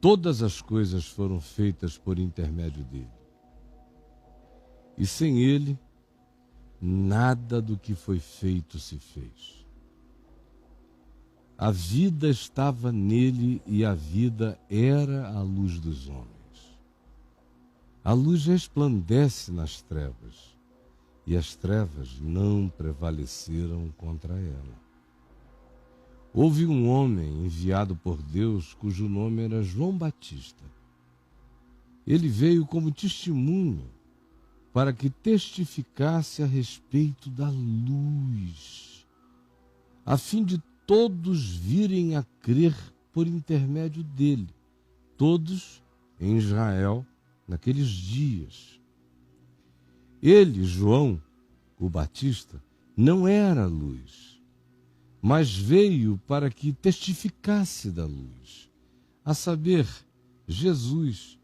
todas as coisas foram feitas por intermédio dele. E sem ele, nada do que foi feito se fez. A vida estava nele e a vida era a luz dos homens. A luz resplandece nas trevas e as trevas não prevaleceram contra ela. Houve um homem enviado por Deus cujo nome era João Batista. Ele veio como testemunho para que testificasse a respeito da luz, a fim de todos virem a crer por intermédio dele, todos em Israel naqueles dias. Ele, João, o Batista, não era luz, mas veio para que testificasse da luz, a saber, Jesus,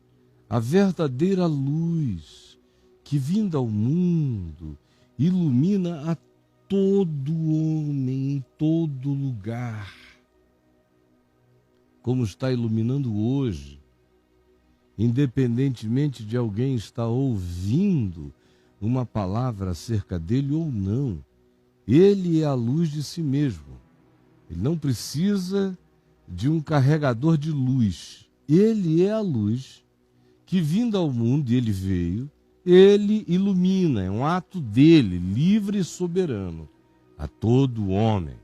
a verdadeira luz, que vinda ao mundo, ilumina a todo homem em todo lugar, como está iluminando hoje, independentemente de alguém estar ouvindo uma palavra acerca dele ou não. Ele é a luz de si mesmo. Ele não precisa de um carregador de luz. Ele é a luz que, vindo ao mundo, e ele veio, ele ilumina, é um ato dele, livre e soberano, a todo homem.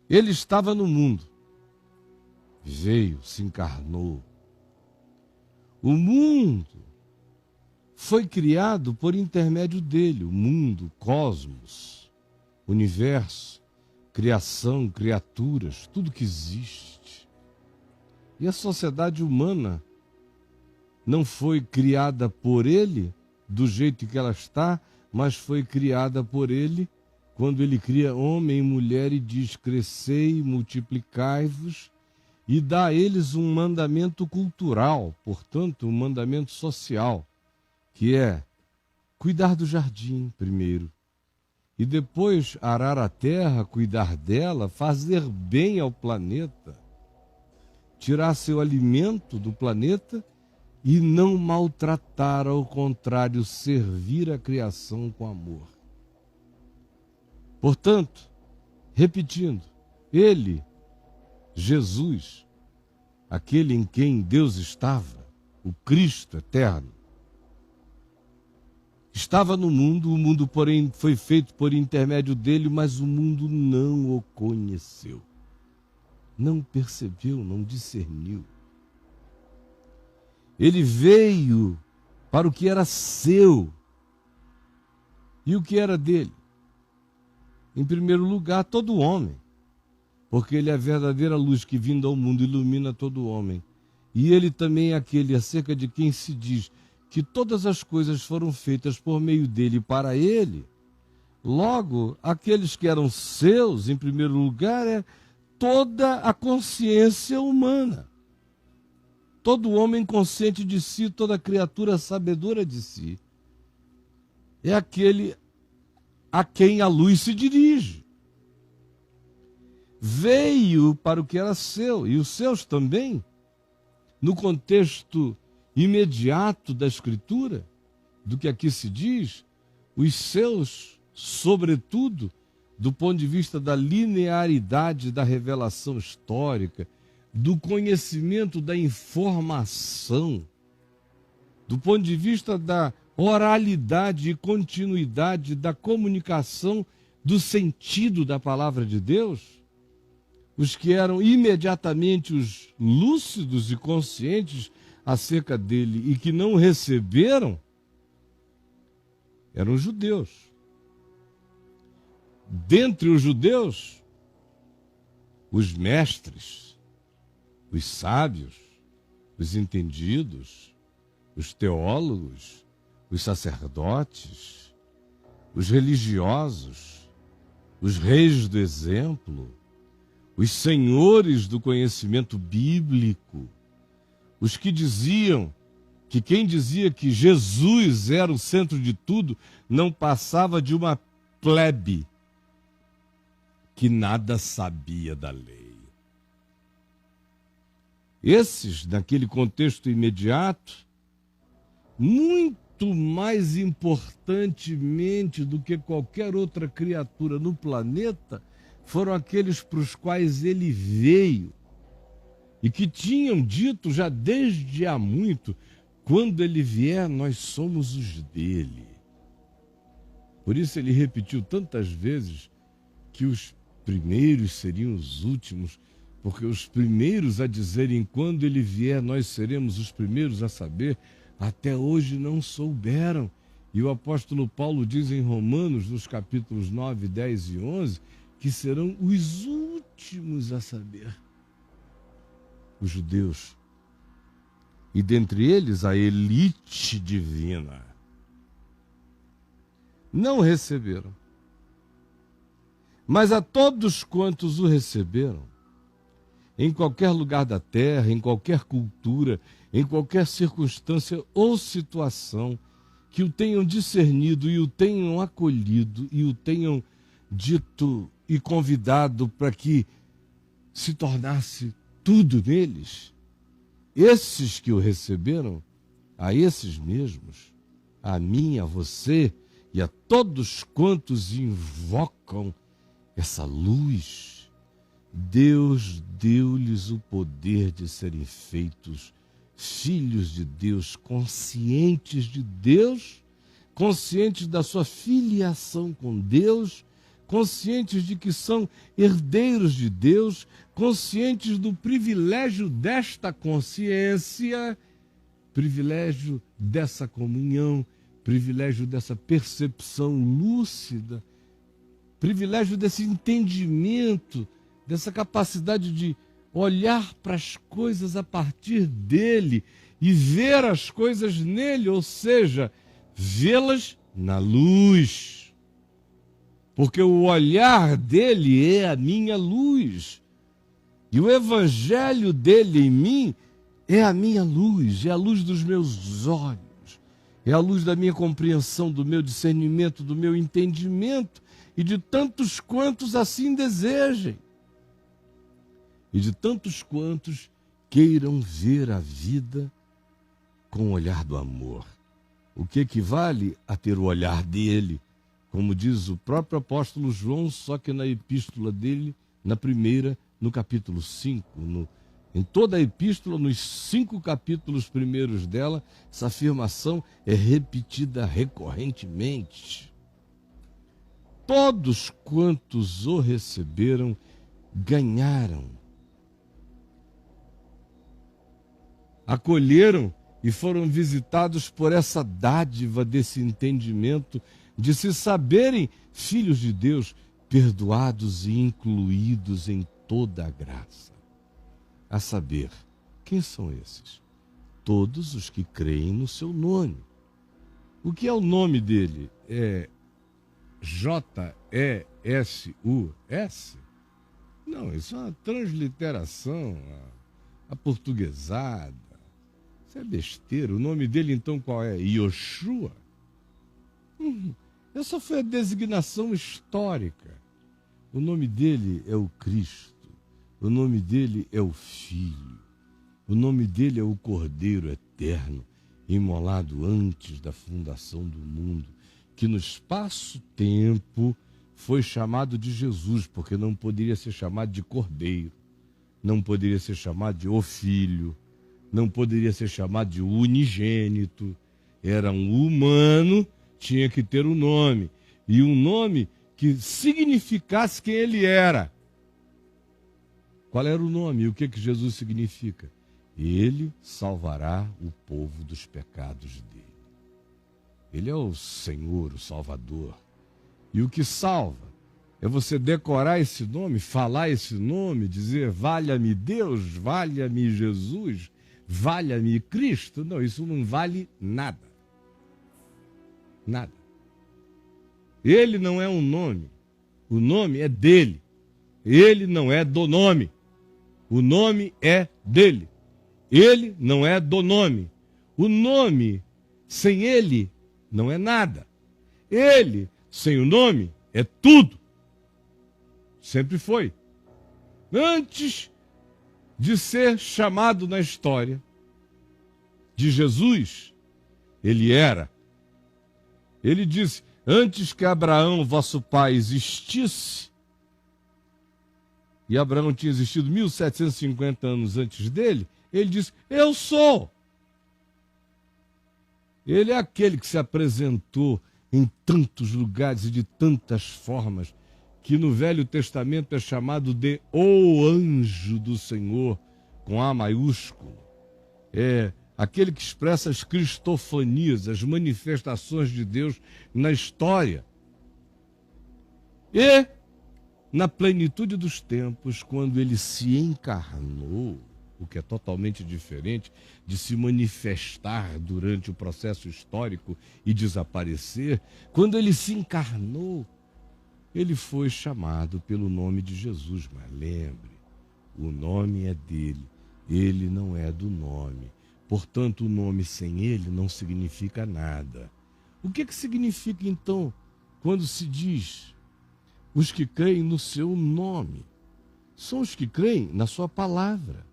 Ele estava no mundo, veio, se encarnou. O mundo foi criado por intermédio dele, o mundo, o cosmos, universo, criação, criaturas, tudo que existe. E a sociedade humana não foi criada por ele do jeito que ela está, mas foi criada por ele quando ele cria homem e mulher e diz: crescei, multiplicai-vos, e dá a eles um mandamento cultural, portanto, um mandamento social, que é cuidar do jardim primeiro, e depois arar a terra, cuidar dela, fazer bem ao planeta, tirar seu alimento do planeta e não maltratar, ao contrário, servir a criação com amor. Portanto, repetindo, ele, Jesus, aquele em quem Deus estava, o Cristo eterno, estava no mundo, o mundo, porém, foi feito por intermédio dele, mas o mundo não o conheceu, não percebeu, não discerniu. Ele veio para o que era seu. E o que era dele? Em primeiro lugar, todo homem, porque ele é a verdadeira luz que, vindo ao mundo, ilumina todo homem. E ele também é aquele acerca de quem se diz que todas as coisas foram feitas por meio dele e para ele. Logo, aqueles que eram seus, em primeiro lugar, é toda a consciência humana. Todo homem consciente de si, toda criatura sabedora de si, é aquele a quem a luz se dirige. Veio para o que era seu, e os seus também, no contexto imediato da Escritura, do que aqui se diz, os seus, sobretudo, do ponto de vista da linearidade da revelação histórica, do conhecimento da informação, do ponto de vista da oralidade e continuidade da comunicação do sentido da palavra de Deus, os que eram imediatamente os lúcidos e conscientes acerca dele e que não receberam, eram judeus. Dentre os judeus, os mestres, os sábios, os entendidos, os teólogos, os sacerdotes, os religiosos, os reis do exemplo, os senhores do conhecimento bíblico, os que diziam que quem dizia que Jesus era o centro de tudo não passava de uma plebe que nada sabia da lei. Esses, naquele contexto imediato, muito mais importantemente do que qualquer outra criatura no planeta, foram aqueles para os quais ele veio e que tinham dito já desde há muito: quando ele vier, nós somos os dele. Por isso ele repetiu tantas vezes que os primeiros seriam os últimos, porque os primeiros a dizerem: quando ele vier, nós seremos os primeiros a saber, até hoje não souberam. E o apóstolo Paulo diz em Romanos, nos capítulos 9, 10 e 11, que serão os últimos a saber. Os judeus. E dentre eles a elite divina. Não receberam. Mas a todos quantos o receberam, em qualquer lugar da terra, em qualquer cultura, em qualquer circunstância ou situação, que o tenham discernido e o tenham acolhido e o tenham dito e convidado para que se tornasse tudo neles, esses que o receberam, a esses mesmos, a mim, a você e a todos quantos invocam essa luz, Deus deu-lhes o poder de serem feitos filhos de Deus, conscientes de Deus, conscientes da sua filiação com Deus, conscientes de que são herdeiros de Deus, conscientes do privilégio desta consciência, privilégio dessa comunhão, privilégio dessa percepção lúcida, privilégio desse entendimento, dessa capacidade de olhar para as coisas a partir dele e ver as coisas nele, ou seja, vê-las na luz. Porque o olhar dele é a minha luz. E o evangelho dele em mim é a minha luz, é a luz dos meus olhos, é a luz da minha compreensão, do meu discernimento, do meu entendimento e de tantos quantos assim desejem. E de tantos quantos queiram ver a vida com o olhar do amor. O que equivale a ter o olhar dele, como diz o próprio apóstolo João, só que na epístola dele, na primeira, no capítulo 5, em toda a epístola, nos 5 capítulos primeiros dela, essa afirmação é repetida recorrentemente. Todos quantos o receberam, ganharam. Acolheram e foram visitados por essa dádiva desse entendimento de se saberem filhos de Deus, perdoados e incluídos em toda a graça. A saber, quem são esses? Todos os que creem no seu nome. O que é o nome dele? É J-E-S-U-S? Não, isso é uma transliteração, aportuguesada. Isso é besteira. O nome dele, então, qual é? Yoshua? Essa foi a designação histórica. O nome dele é o Cristo. O nome dele é o Filho. O nome dele é o Cordeiro Eterno, imolado antes da fundação do mundo, que no espaço-tempo foi chamado de Jesus, porque não poderia ser chamado de Cordeiro, não poderia ser chamado de O Filho, não poderia ser chamado de unigênito. Era um humano, tinha que ter um nome. E um nome que significasse quem ele era. Qual era o nome? E o que Jesus significa? Ele salvará o povo dos pecados dele. Ele é o Senhor, o Salvador. E o que salva é você decorar esse nome, falar esse nome, dizer valha-me Deus, valha-me Jesus, valha-me Cristo. Não, isso não vale nada. Nada. Ele não é um nome. O nome é dele. Ele não é do nome. O nome é dele. Ele não é do nome. O nome, sem ele, não é nada. Ele, sem o nome, é tudo. Sempre foi. Antes de ser chamado na história de Jesus, ele era. Ele disse, antes que Abraão, vosso pai, existisse, e Abraão tinha existido 1750 anos antes dele, ele disse, eu sou. Ele é aquele que se apresentou em tantos lugares e de tantas formas, que no Velho Testamento é chamado de o anjo do Senhor, com A maiúsculo. É aquele que expressa as cristofanias, as manifestações de Deus na história. E, na plenitude dos tempos, quando ele se encarnou, o que é totalmente diferente de se manifestar durante o processo histórico e desaparecer, quando ele se encarnou, ele foi chamado pelo nome de Jesus. Mas lembre, o nome é dele, ele não é do nome. Portanto, o nome sem ele não significa nada. O que significa, então, quando se diz os que creem no seu nome? São os que creem na sua palavra.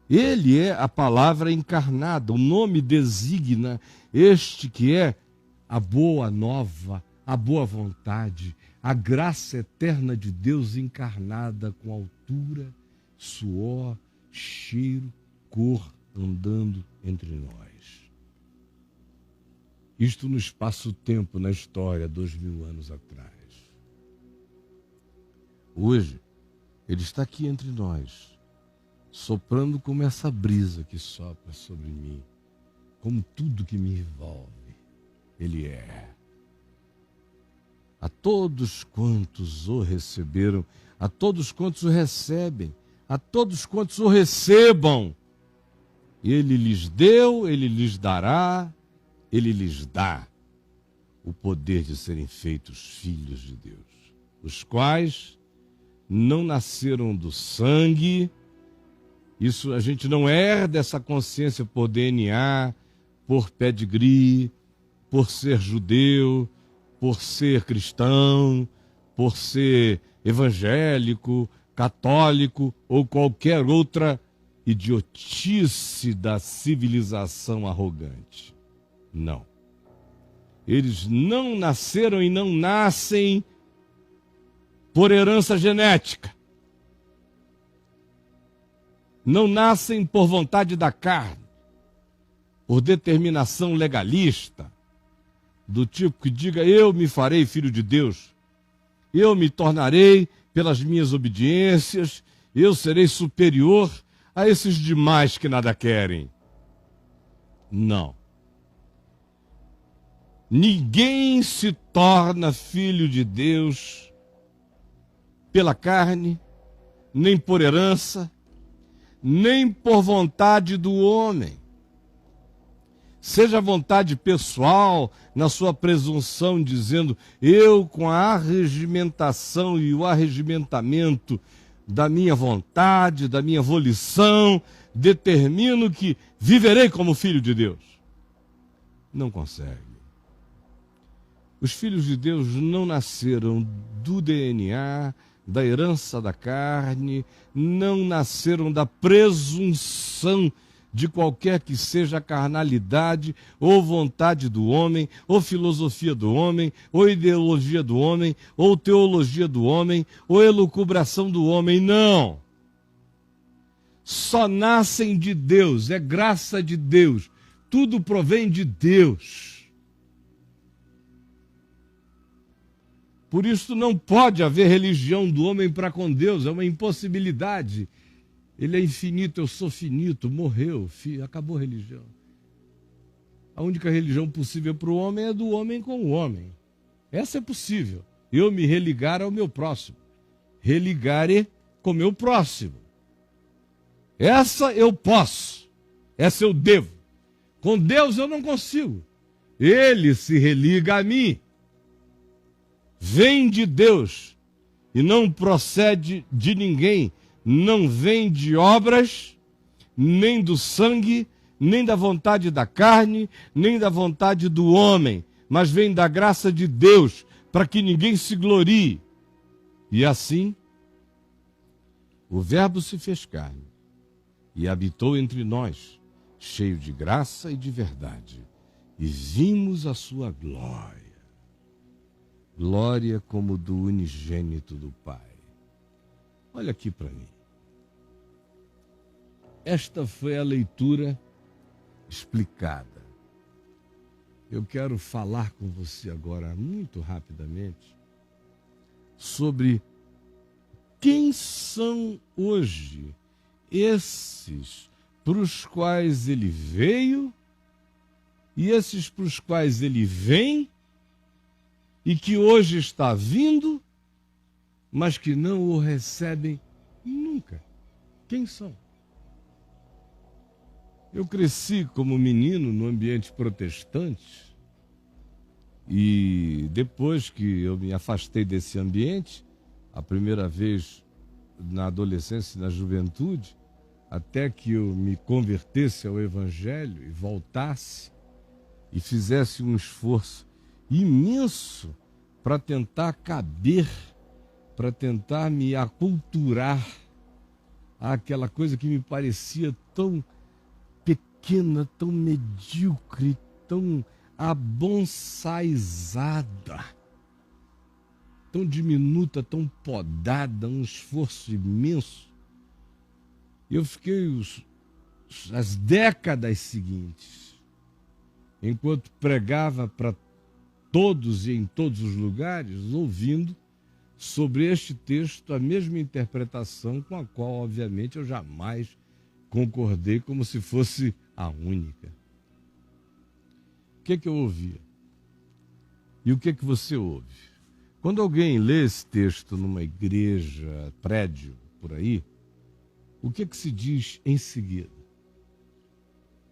Ele é a palavra encarnada. O nome designa este que é a boa nova, a boa vontade, a graça eterna de Deus encarnada com altura, suor, cheiro, cor, andando entre nós. Isto no espaço-tempo, na história, 2000 anos atrás. Hoje, ele está aqui entre nós, soprando como essa brisa que sopra sobre mim, como tudo que me envolve. Ele é. A todos quantos o receberam, a todos quantos o recebem, a todos quantos o recebam, ele lhes deu, ele lhes dará, ele lhes dá o poder de serem feitos filhos de Deus, os quais não nasceram do sangue. Isso a gente não herda essa consciência por DNA, por pedigree, por ser judeu, por ser cristão, por ser evangélico, católico ou qualquer outra idiotice da civilização arrogante. Não. Eles não nasceram e não nascem por herança genética. Não nascem por vontade da carne, por determinação legalista, do tipo que diga, eu me farei filho de Deus, eu me tornarei pelas minhas obediências, eu serei superior a esses demais que nada querem. Não. Ninguém se torna filho de Deus pela carne, nem por herança, nem por vontade do homem. Seja a vontade pessoal, na sua presunção, dizendo, eu com a arregimentação e o arregimentamento da minha vontade, da minha volição, determino que viverei como filho de Deus. Não consegue. Os filhos de Deus não nasceram do DNA, da herança da carne, não nasceram da presunção de qualquer que seja a carnalidade, ou vontade do homem, ou filosofia do homem, ou ideologia do homem, ou teologia do homem, ou elucubração do homem, não. Só nascem de Deus, é graça de Deus, tudo provém de Deus. Por isso não pode haver religião do homem para com Deus, é uma impossibilidade. Ele é infinito, eu sou finito, morreu, acabou a religião. A única religião possível para o homem é do homem com o homem. Essa é possível. Eu me religar ao meu próximo. Religare com o meu próximo. Essa eu posso. Essa eu devo. Com Deus eu não consigo. Ele se religa a mim. Vem de Deus e não procede de ninguém. Não vem de obras, nem do sangue, nem da vontade da carne, nem da vontade do homem, mas vem da graça de Deus, para que ninguém se glorie. E assim, O Verbo se fez carne e habitou entre nós, cheio de graça e de verdade, e vimos a sua glória. Glória como do unigênito do Pai. Olha aqui para mim. Esta foi a leitura explicada. Eu quero falar com você agora, muito rapidamente, sobre quem são hoje esses para os quais ele veio e esses para os quais ele vem e que hoje está vindo, mas que não o recebem nunca. Quem são? Eu cresci como menino no ambiente protestante e depois que eu me afastei desse ambiente, a primeira vez na adolescência e na juventude, até que eu me convertesse ao Evangelho e voltasse e fizesse um esforço imenso para tentar caber, para tentar me aculturar àquela coisa que me parecia tão pequena, tão medíocre, tão abonsaizada, tão diminuta, tão podada, um esforço imenso. Eu fiquei as décadas seguintes, enquanto pregava para todos e em todos os lugares, ouvindo sobre este texto a mesma interpretação com a qual, obviamente, eu jamais concordei como se fosse a única. O que eu ouvia? E o que você ouve? Quando alguém lê esse texto numa igreja, prédio, por aí, o que se diz em seguida?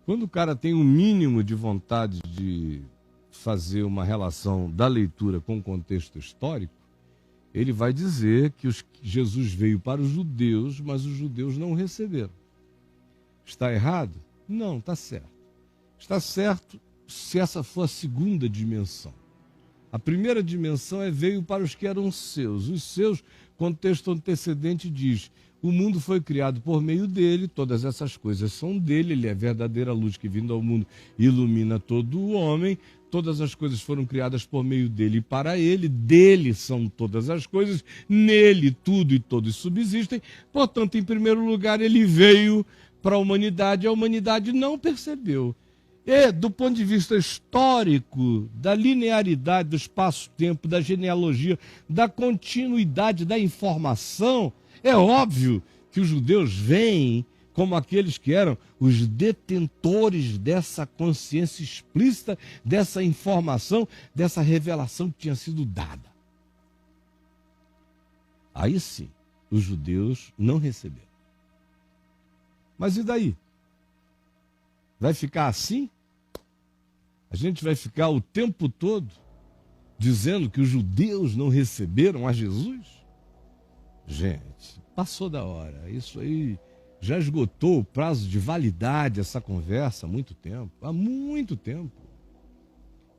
Quando o cara tem um mínimo de vontade de fazer uma relação da leitura com o contexto histórico, ele vai dizer que Jesus veio para os judeus, mas os judeus não o receberam. Está errado? Não, está certo. Está certo se essa for a segunda dimensão. A primeira dimensão veio para os que eram seus. Os seus, contexto antecedente diz: o mundo foi criado por meio dele, todas essas coisas são dele, ele é a verdadeira luz que vindo ao mundo ilumina todo o homem, todas as coisas foram criadas por meio dele e para ele, dele são todas as coisas, nele tudo e todos subsistem, portanto, em primeiro lugar, ele veio para a humanidade não percebeu. E, do ponto de vista histórico, da linearidade do espaço-tempo, da genealogia, da continuidade da informação, é óbvio que os judeus veem como aqueles que eram os detentores dessa consciência explícita, dessa informação, dessa revelação que tinha sido dada. Aí sim, os judeus não receberam. Mas e daí? Vai ficar assim? A gente vai ficar o tempo todo dizendo que os judeus não receberam a Jesus? Gente, passou da hora. Isso aí já esgotou o prazo de validade, essa conversa, há muito tempo. Há muito tempo.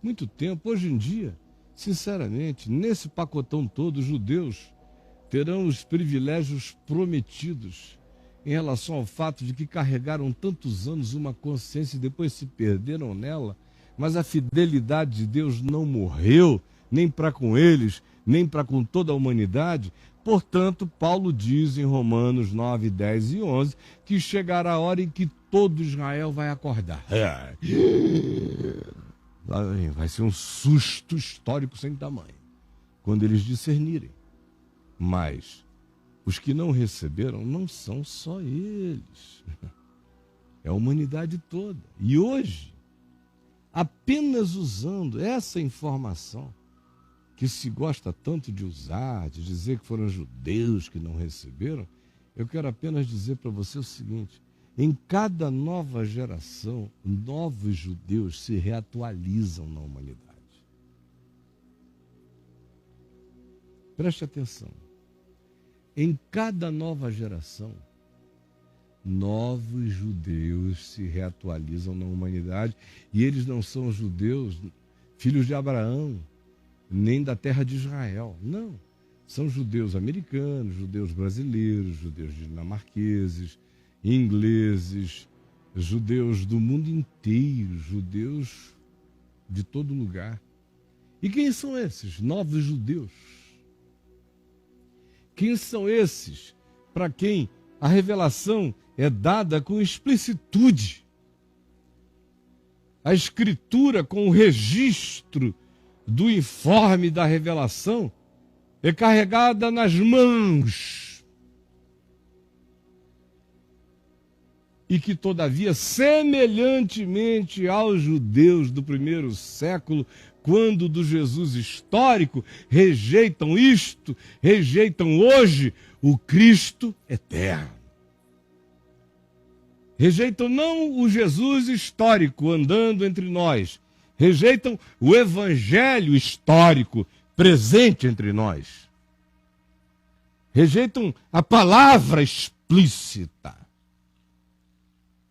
Muito tempo. Hoje em dia, sinceramente, nesse pacotão todo, os judeus terão os privilégios prometidos em relação ao fato de que carregaram tantos anos uma consciência e depois se perderam nela, mas a fidelidade de Deus não morreu, nem para com eles, nem para com toda a humanidade. Portanto, Paulo diz em Romanos 9, 10 e 11 que chegará a hora em que todo Israel vai acordar. Vai ser um susto histórico sem tamanho, quando eles discernirem. Mas os que não receberam não são só eles. É a humanidade toda. E hoje, apenas usando essa informação que se gosta tanto de usar, de dizer que foram judeus que não receberam, eu quero apenas dizer para você o seguinte: em cada nova geração, novos judeus se reatualizam na humanidade. Preste atenção. Em cada nova geração, novos judeus se reatualizam na humanidade, e eles não são judeus, filhos de Abraão, nem da terra de Israel. Não. São judeus americanos, judeus brasileiros, judeus dinamarqueses, ingleses, judeus do mundo inteiro, judeus de todo lugar. E quem são esses novos judeus? Quem são esses para quem a revelação é dada com explicitude? A escritura com o registro do informe da revelação é carregada nas mãos. E que, todavia, semelhantemente aos judeus do primeiro século, quando do Jesus histórico, rejeitam isto, rejeitam hoje o Cristo eterno. Rejeitam não o Jesus histórico andando entre nós, rejeitam o evangelho histórico presente entre nós. Rejeitam a palavra explícita.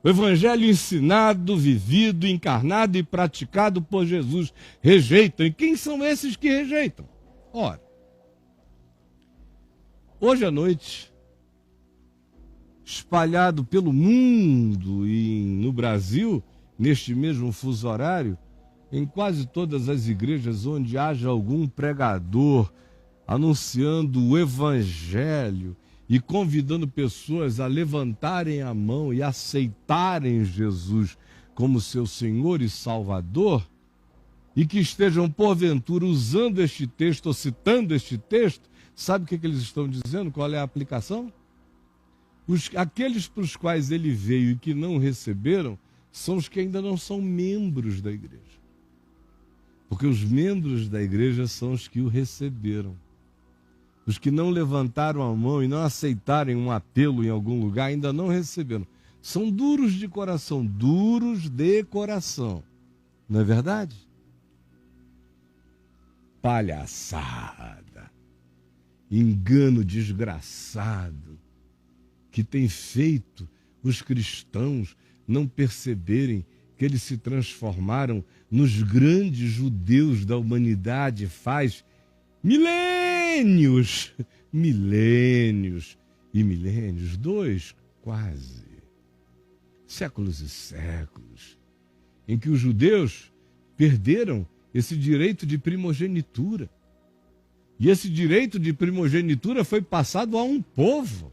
O evangelho ensinado, vivido, encarnado e praticado por Jesus. Rejeitam. E quem são esses que rejeitam? Ora, hoje à noite, espalhado pelo mundo e no Brasil, neste mesmo fuso horário, em quase todas as igrejas onde haja algum pregador anunciando o evangelho e convidando pessoas a levantarem a mão e aceitarem Jesus como seu Senhor e Salvador, e que estejam porventura usando este texto ou citando este texto, sabe o que eles estão dizendo? Qual é a aplicação? Aqueles para os quais ele veio e que não receberam são os que ainda não são membros da igreja. Porque os membros da igreja são os que o receberam. Os que não levantaram a mão e não aceitarem um apelo em algum lugar ainda não receberam. São duros de coração, duros de coração. Não é verdade? Palhaçada, engano desgraçado que tem feito os cristãos não perceberem que eles se transformaram nos grandes judeus da humanidade faz milênios, quase, séculos e séculos, em que os judeus perderam esse direito de primogenitura. E esse direito de primogenitura foi passado a um povo.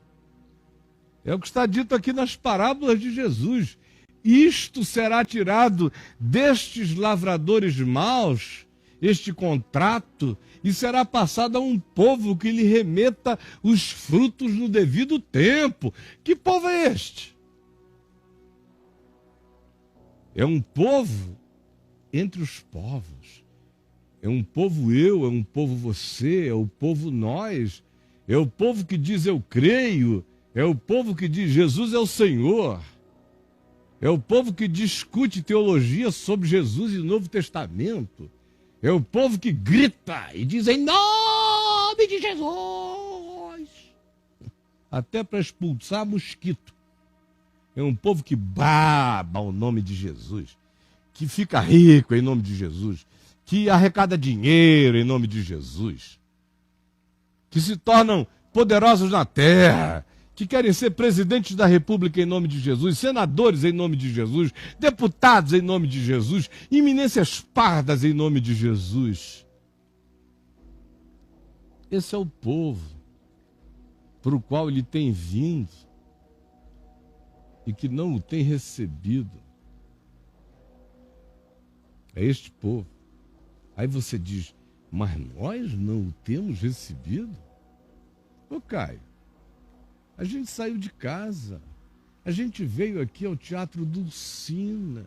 É o que está dito aqui nas parábolas de Jesus. Isto será tirado destes lavradores maus, este contrato, e será passado a um povo que lhe remeta os frutos no devido tempo. Que povo é este? É um povo entre os povos. É um povo eu, é um povo você, é o povo nós. É o povo que diz eu creio, é o povo que diz Jesus é o Senhor. É o povo que discute teologia sobre Jesus e o Novo Testamento. É o povo que grita e diz em nome de Jesus. Até para expulsar mosquito. É um povo que baba o nome de Jesus. Que fica rico em nome de Jesus. Que arrecada dinheiro em nome de Jesus. Que se tornam poderosos na terra. Que querem ser presidentes da República em nome de Jesus, senadores em nome de Jesus, deputados em nome de Jesus, eminências pardas em nome de Jesus. Esse é o povo para o qual ele tem vindo e que não o tem recebido. É este povo. Aí você diz, mas nós não o temos recebido? Ô Caio, a gente saiu de casa, a gente veio aqui ao Teatro Dulcina,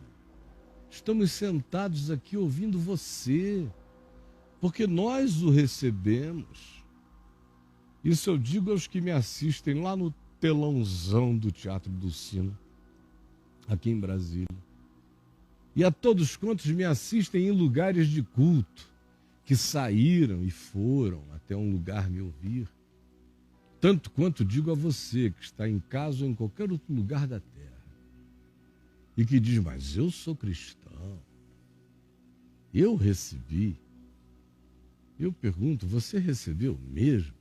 estamos sentados aqui ouvindo você, porque nós o recebemos. Isso eu digo aos que me assistem lá no telãozão do Teatro Dulcina, aqui em Brasília. E a todos quantos me assistem em lugares de culto, que saíram e foram até um lugar me ouvir. Tanto quanto digo a você que está em casa ou em qualquer outro lugar da terra e que diz, mas eu sou cristão, eu recebi. Eu pergunto, você recebeu mesmo?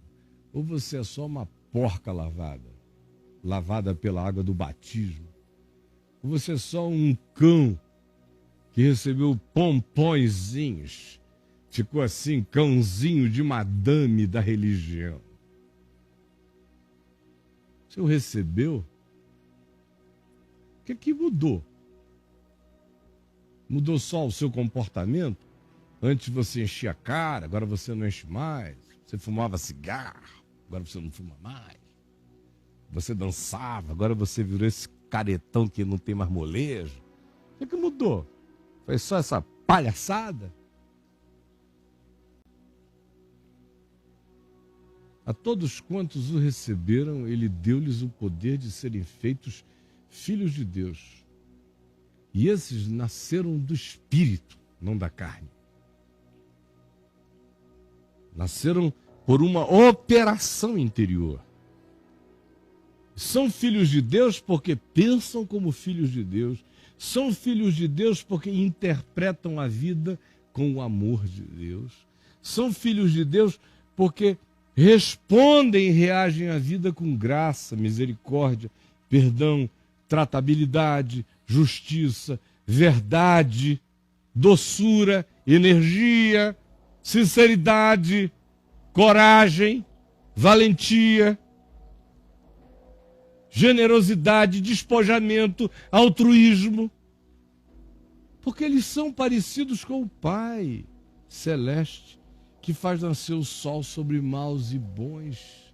ou você é só uma porca lavada pela água do batismo, ou você é só um cão que recebeu pompõezinhos, ficou assim, cãozinho de madame da religião. Você o recebeu? O que mudou? Mudou só o seu comportamento? Antes você enchia a cara, agora você não enche mais. Você fumava cigarro, agora você não fuma mais. Você dançava, agora você virou esse caretão que não tem mais molejo. O que mudou? Foi só essa palhaçada? A todos quantos o receberam, ele deu-lhes o poder de serem feitos filhos de Deus. E esses nasceram do Espírito, não da carne. Nasceram por uma operação interior. São filhos de Deus porque pensam como filhos de Deus. São filhos de Deus porque interpretam a vida com o amor de Deus. São filhos de Deus porque respondem e reagem à vida com graça, misericórdia, perdão, tratabilidade, justiça, verdade, doçura, energia, sinceridade, coragem, valentia, generosidade, despojamento, altruísmo, porque eles são parecidos com o Pai Celeste, que faz nascer o sol sobre maus e bons,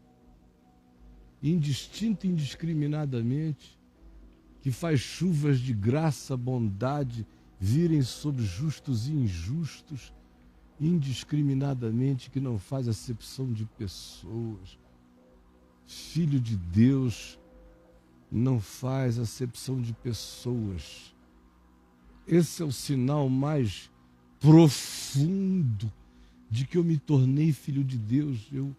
indistinto e indiscriminadamente, que faz chuvas de graça, bondade virem sobre justos e injustos, indiscriminadamente, que não faz acepção de pessoas. Filho de Deus não faz acepção de pessoas. Esse é o sinal mais profundo de que eu me tornei filho de Deus. Eu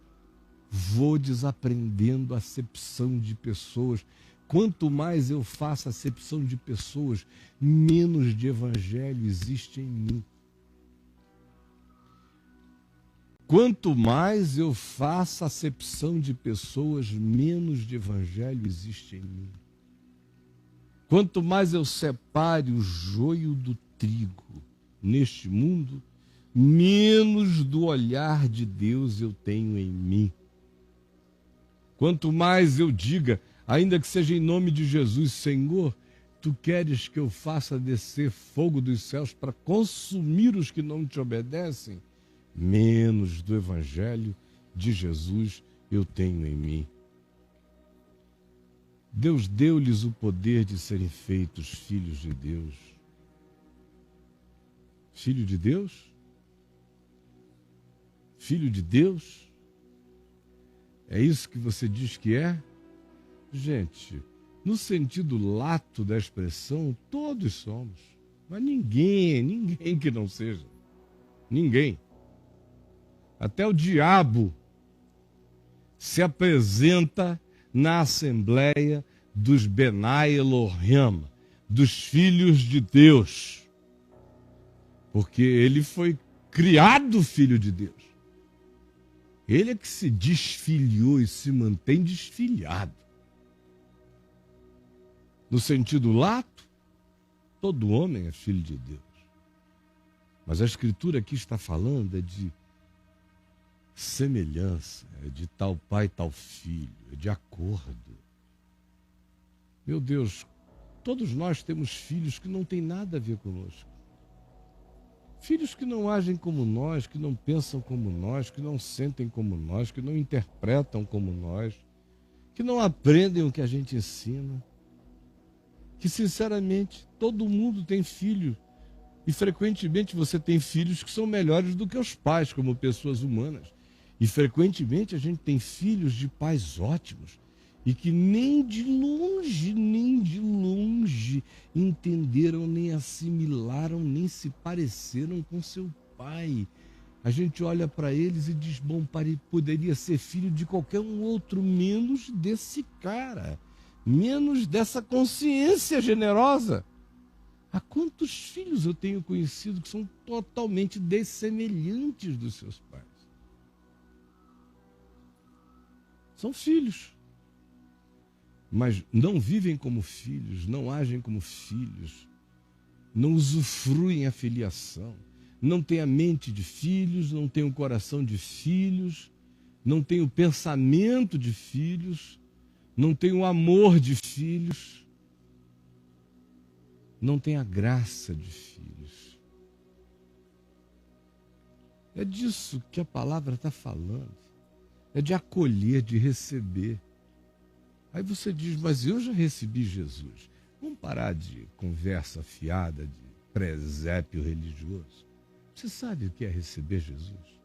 vou desaprendendo a acepção de pessoas. Quanto mais eu faço acepção de pessoas, menos de evangelho existe em mim. Quanto mais eu faço acepção de pessoas, menos de evangelho existe em mim. Quanto mais eu separe o joio do trigo neste mundo, menos do olhar de Deus eu tenho em mim. Quanto mais eu diga, ainda que seja em nome de Jesus, Senhor, tu queres que eu faça descer fogo dos céus para consumir os que não te obedecem, menos do evangelho de Jesus eu tenho em mim. Deus deu-lhes o poder de serem feitos filhos de Deus. Filho de Deus? Filho de Deus? É isso que você diz que é? Gente, no sentido lato da expressão, todos somos. Mas ninguém que não seja. Ninguém. Até o diabo se apresenta na Assembleia dos Benai Elohim, dos filhos de Deus. Porque ele foi criado filho de Deus. Ele é que se desfiliou e se mantém desfiliado. No sentido lato, todo homem é filho de Deus. Mas a Escritura aqui está falando de semelhança, é de tal pai, tal filho, é de acordo. Meu Deus, todos nós temos filhos que não têm nada a ver conosco. Filhos que não agem como nós, que não pensam como nós, que não sentem como nós, que não interpretam como nós, que não aprendem o que a gente ensina. Que, sinceramente, todo mundo tem filho. E, frequentemente, você tem filhos que são melhores do que os pais, como pessoas humanas. E, frequentemente, a gente tem filhos de pais ótimos e que nem de longe entenderam, nem assimilaram, nem se pareceram com seu pai. A gente olha para eles e diz, bom, poderia ser filho de qualquer um outro, menos desse cara, menos dessa consciência generosa. Há quantos filhos eu tenho conhecido que são totalmente dessemelhantes dos seus pais? São filhos. Mas não vivem como filhos, não agem como filhos, não usufruem a filiação, não têm a mente de filhos, não têm o coração de filhos, não têm o pensamento de filhos, não têm o amor de filhos, não têm a graça de filhos. É disso que a palavra está falando, é de acolher, de receber. Aí você diz, mas eu já recebi Jesus. Vamos parar de conversa fiada, de presépio religioso. Você sabe o que é receber Jesus?